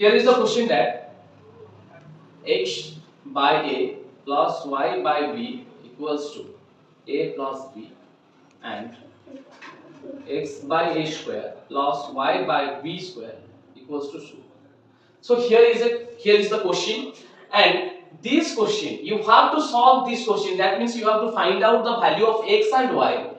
Here is the question that x by a plus y by b equals to a plus b and x by a square plus y by b square equals to 2. So here is the question, and this question you have to solve this question. That means you have to find out the value of x and y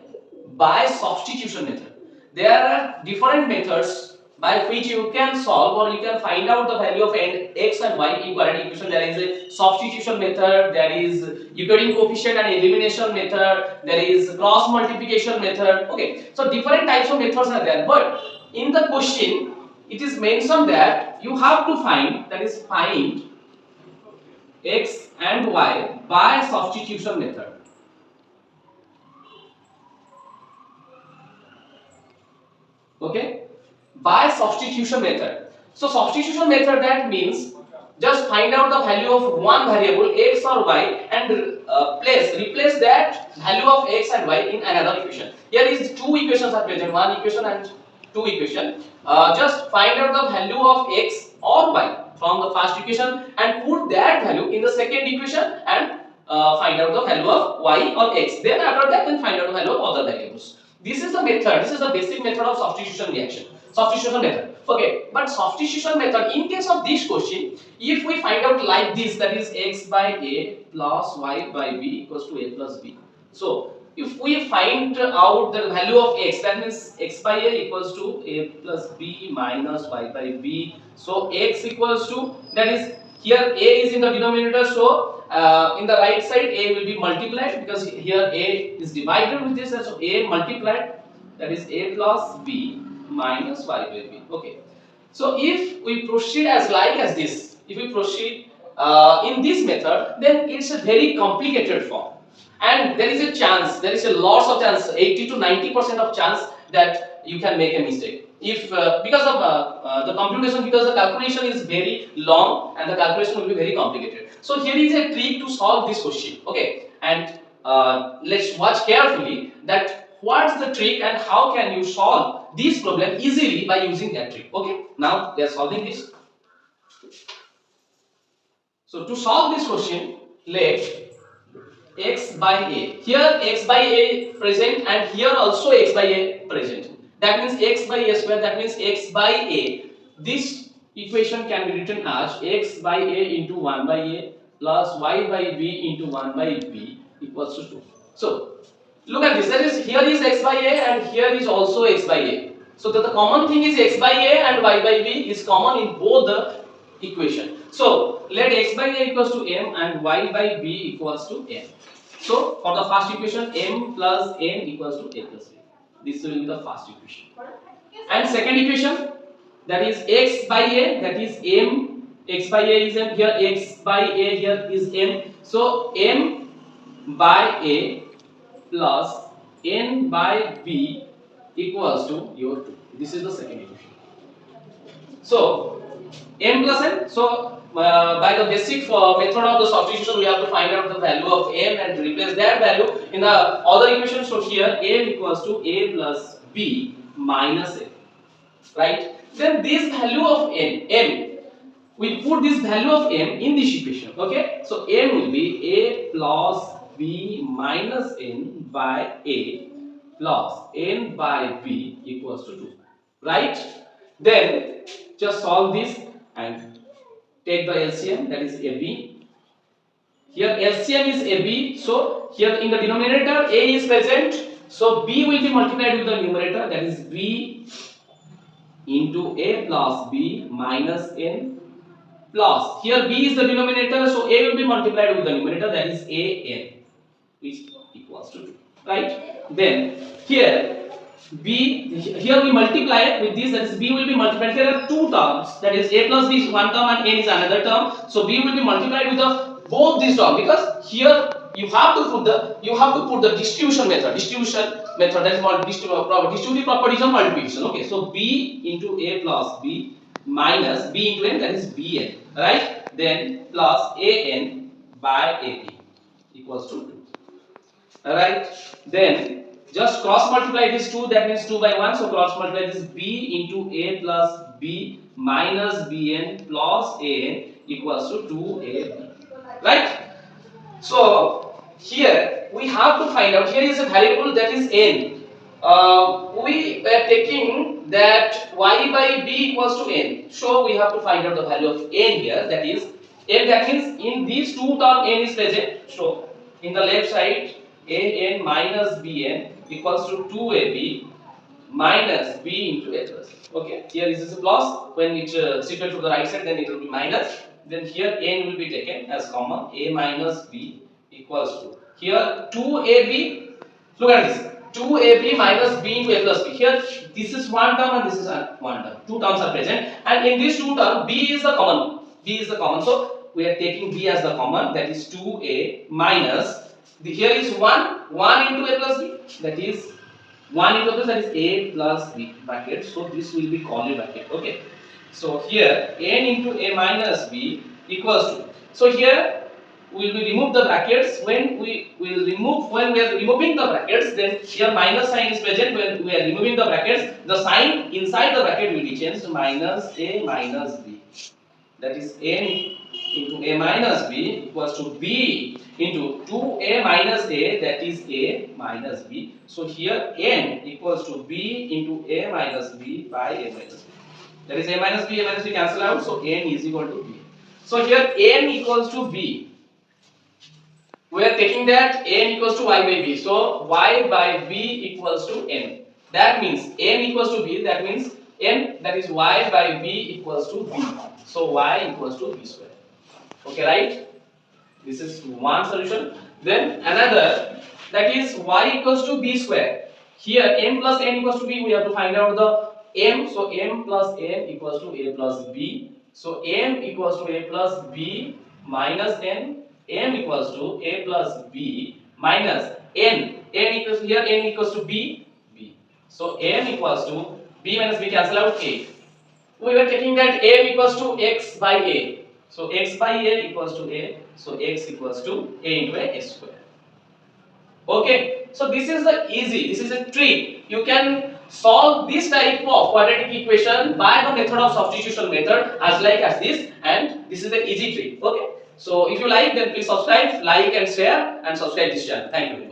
by substitution method. There are different methods by which you can solve or you can find out the value of x and y in quadratic equation. There is a substitution method, there is Euclidean coefficient and elimination method, there is cross multiplication method. Okay, so different types of methods are there, but in the question it is mentioned that you have to find, that is find x and y by substitution method. Okay, by substitution method. So substitution method, that means just find out the value of one variable x or y and replace that value of x and y in another equation. Here is two equations are present, one equation and two equation. Just find out the value of x or y from the first equation and put that value in the second equation and find out the value of y or x. Then after that, then find out the value of other variables. This is the method. This is the basic method of substitution reaction. Substitution method. Okay, but substitution method, in case of this question, if we find out like this, that is x by a plus y by b equals to a plus b. So if we find out the value of x, that means x by a equals to a plus b minus y by b. So x equals to, that is here a is in the denominator, so in the right side a will be multiplied because here a is divided with this, so a multiplied, that is a plus b minus y by b. Okay, so if we proceed as this, if we proceed in this method, then it's a very complicated form, and there is a chance, there is a lots of chance, 80 to 90% of chance that you can make a mistake if because of the computation, because the calculation is very long and the calculation will be very complicated. So here is a trick to solve this question. Okay, and let's watch carefully that what's the trick and how can you solve this problem easily by using that trick. Okay, now we are solving this. So to solve this question, let x by a, here x by a present and here also x by a present. That means x by a square, that means x by a. This equation can be written as x by a into 1 by a plus y by b into 1 by b equals to 2. So look at this, that is here is x by a and here is also x by a. So that the common thing is x by a and y by b is common in both the equation. So let x by a equals to m and y by b equals to n. So for the first equation, m plus n equals to a plus b. This will be the first equation. And second equation, that is x by a, that is m, x by a is m, here x by a here is m. So m by a plus n by b equals to your 2. This is the second equation. So m plus n, so by the basic method of the substitution, we have to find out the value of m and replace that value in the other equation. So here m equals to a plus b minus n, right? Then this value of m, we put this value of m in this equation. Okay, so m will be a plus b minus n by a plus n by b equals to 2, right? Then just solve this and take the LCM, that is AB. Here LCM is AB, so here in the denominator A is present, so B will be multiplied with the numerator, that is B into A plus B minus N plus, here B is the denominator, so A will be multiplied with the numerator, that is AN, which equals to 2, right? Then here B, here we multiply with this, that is B will be multiplied. Here are two terms, that is a plus b is one term and n is another term. So B will be multiplied with both these terms, because here you have to put the distribution method. That is called distributive properties of multiplication. Okay, so B into a plus b minus b into n, that is bn, right? Then plus an by ab equals to 2. Alright, then just cross multiply this 2, that means 2 by 1, so cross multiply this b into a plus b minus bn plus an equals to 2ab, right? So here we have to find out, here is a variable that is n. We are taking that y by b equals to n, so we have to find out the value of n here, that is n, that means in these two term n is present, so in the left side an minus bn equals to 2ab minus b into a plus. Okay, here is a plus, when it shifted to the right side then it will be minus, then here n will be taken as common, a minus b equals to, here 2ab, look at this, 2ab minus b into a plus b, here this is one term and this is one term, two terms are present, and in these two terms b is the common, so we are taking b as the common, that is 2a minus, here is 1 into a plus b, that is 1 into this, that is a plus b bracket, so this will be curly bracket. Okay, so here n into a minus b equals to, so here we will remove the brackets, when we are removing the brackets, then here minus sign is present, when we are removing the brackets the sign inside the bracket will be changed to minus a minus b, that is n into a minus b equals to b into 2a minus a, that is a minus b. So here n equals to b into a minus b by a minus b. That is a minus b cancel out, so n is equal to b. So here n equals to b. We are taking that n equals to y by b. So y by b equals to n. That means n equals to b, that means n, that is y by b equals to b. So y equals to b square. Okay, right? This is one solution. Then another, that is y equals to b square. Here m plus n equals to b, we have to find out the m. So m plus n equals to a plus b. So m equals to a plus b minus n. M equals to a plus b minus n. N equals, here n equals to b. So m equals to b minus b cancel out a. We were taking that m equals to x by a. So x by a equals to a. So x equals to a into a square. Okay. So this is the easy. This is a trick. You can solve this type of quadratic equation by the method of substitution method, as this, and this is the easy trick. Okay. So if you like, then please subscribe, like and share, and subscribe this channel. Thank you very much.